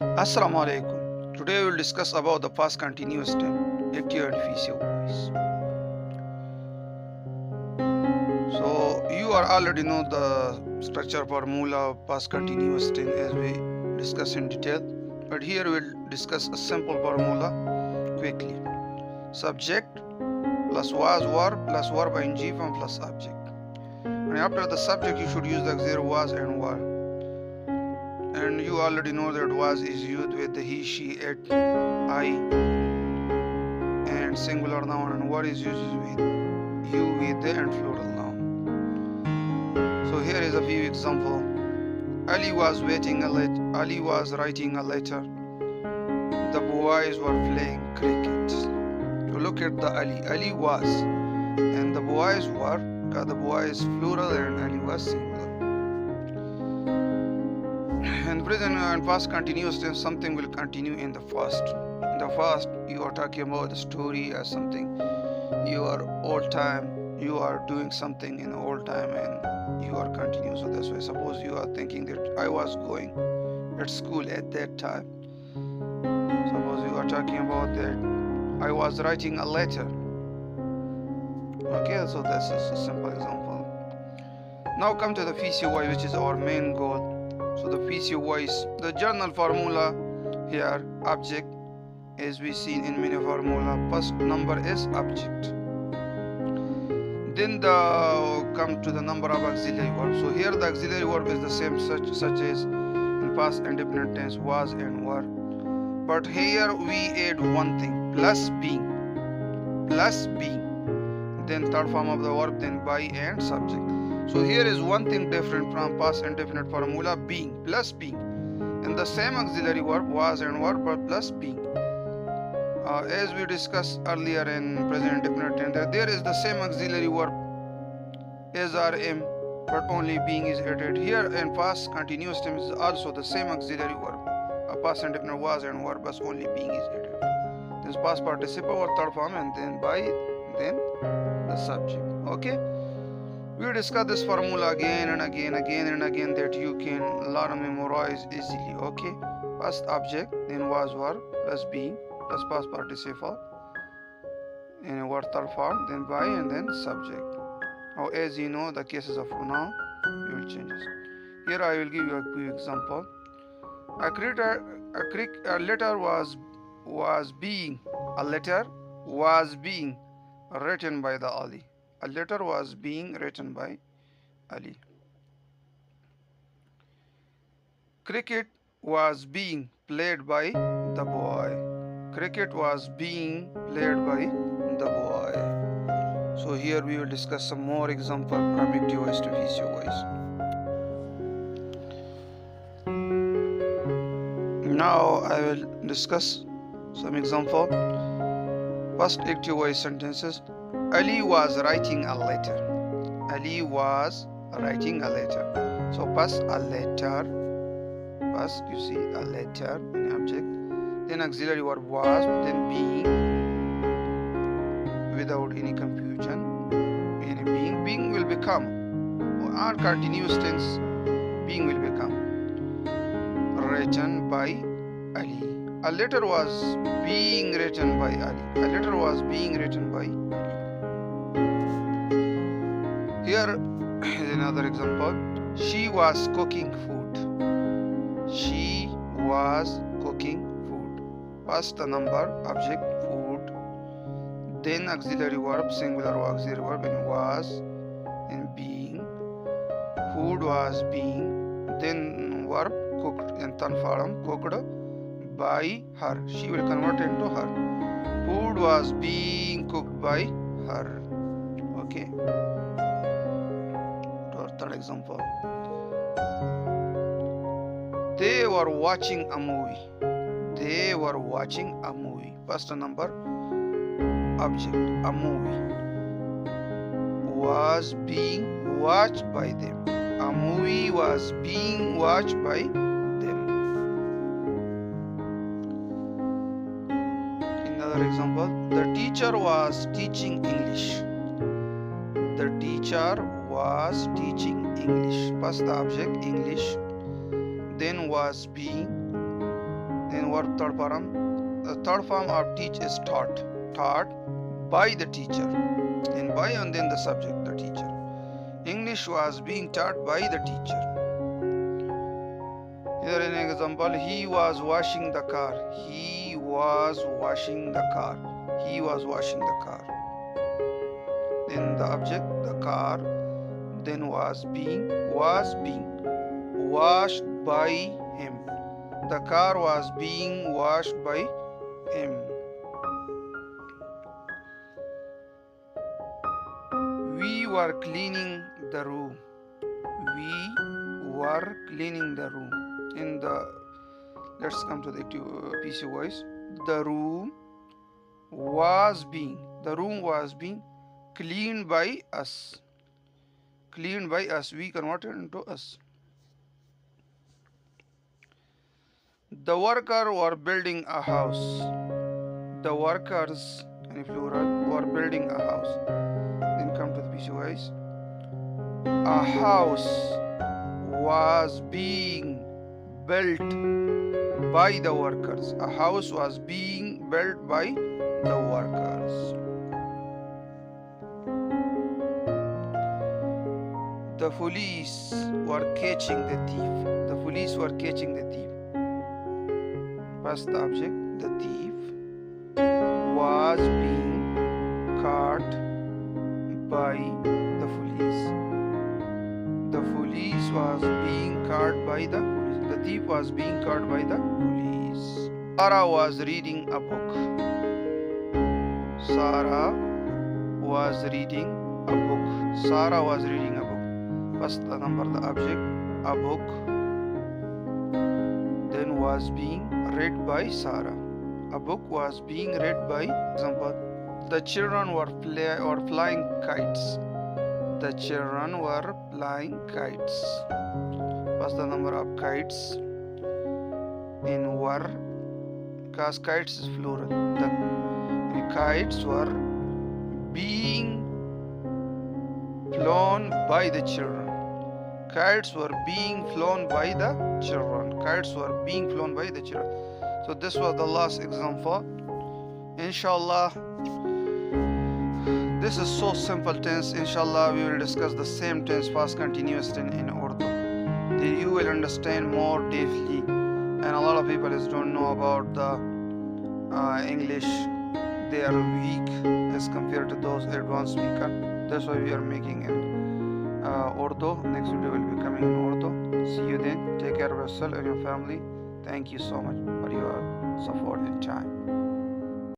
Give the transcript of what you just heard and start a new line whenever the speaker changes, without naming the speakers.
Assalamu alaikum. Today we will discuss about the past continuous tense, active and passive voice. So you are already know the structure formula of past continuous tense as we discuss in detail. But here we'll discuss a simple formula quickly. Subject plus was verb plus verb ing form plus object. And after the subject you should use the auxiliary was and were. And you already know that was is used with the he, she, it, I, and singular noun, and were is used with you, we, they, and plural noun. So here is a few example. Ali was waiting a Ali was writing a letter. The boys were playing cricket. You look at the Ali was, and the boys were, the boys plural and Ali was singular. In present and past continuous tense, something will continue in the past. In the past, you are talking about the story as something you are old time, you are doing something in old time, and you are continuous. So that's why suppose you are thinking that I was going at school at that time. Suppose you are talking about that I was writing a letter. Okay, so this is a simple example. Now come to the passive voice, which is our main goal. So the passive voice, the general formula here, object, as we seen in many formula, first number is object. Then the come to the number of auxiliary verbs. So here the auxiliary verb is the same such as in past indefinite tense was and were. But here we add one thing, plus being. Then third form of the verb, then by and subject. So here is one thing different from past indefinite formula, being, plus being. And the same auxiliary verb was and were, but plus being. As we discussed earlier in present indefinite tense, there is the same auxiliary verb as rm, but only being is added. Here in past continuous tense is also the same auxiliary verb. Past indefinite was and were, but only being is added. This past participle or third form, and then by, then the subject. Okay. We discuss this formula again and again that you can learn and memorize easily. Okay, past object, then was verb plus being plus past participle in a word third form, then by and then subject. Now as you know the cases of pronoun, you will change this. Here I will give you a few example. A letter was being written by the Ali. A letter was being written by Ali. Cricket was being played by the boy. Cricket was being played by the boy. So here we will discuss some more example from active voice to passive voice. Now I will discuss some example. First active voice sentences. Ali was writing a letter. Ali was writing a letter. So past a letter. Past you see a letter in object. Then auxiliary verb was. Then being. Without any confusion. Any being. Being will become. Or continuous tense. Being will become. Written by Ali. A letter was being written by Ali. A letter was being written by Ali. Here is another example. She was cooking food. She was cooking food. Past the number, object, food. Then auxiliary verb, singular or auxiliary verb, and was, and being. Food was being. Then verb, cooked, and third form, cooked by her. She will convert into her. Food was being cooked by her. Okay. Third example. They were watching a movie. They were watching a movie. First number, object, a movie. Was being watched by them. A movie was being watched by them. Another example. The teacher was teaching English. The teacher was teaching English. Past the object, English. Then was being. verb third form. The third form of teach is taught. Taught by the teacher. And by and then the subject, the teacher. English was being taught by the teacher. Here an example, he was washing the car. He was washing the car. He was washing the car. Then the object, the car, then was being washed by him. The car was being washed by him. We were cleaning the room. We were cleaning the room. In the, let's come to the PC voice. The room was being cleaned by us. Cleaned by us. We converted into us. The workers were building a house. The workers, in plural, were building a house. Then come to the PC voice. A house was being built by the workers. A house was being built by the workers. The police were catching the thief. The police were catching the thief. First the object, the thief was being caught by the police. The police was being caught by the police. The thief was being caught by the police. Sarah was reading a book. Sarah was reading a book. Sarah was reading a book. First the number, the object, a book. Then was being read by Sarah. A book was being read by, example, the children were flying kites. The children were flying kites. What's the number of kites? In were, because kites is plural. The kites were being flown by the children. Kites were being flown by the children. Kites were being flown by the children. So this was the last example. Inshallah, this is so simple tense. Inshallah, we will discuss the same tense, past continuous tense in Urdu. Then you will understand more deeply. And a lot of people don't know about the English. They are weak as compared to those advanced speakers. That's why we are making in Urdu. Next video will be coming in Urdu. See you then. Take care of yourself and your family. Thank you so much for your support and time.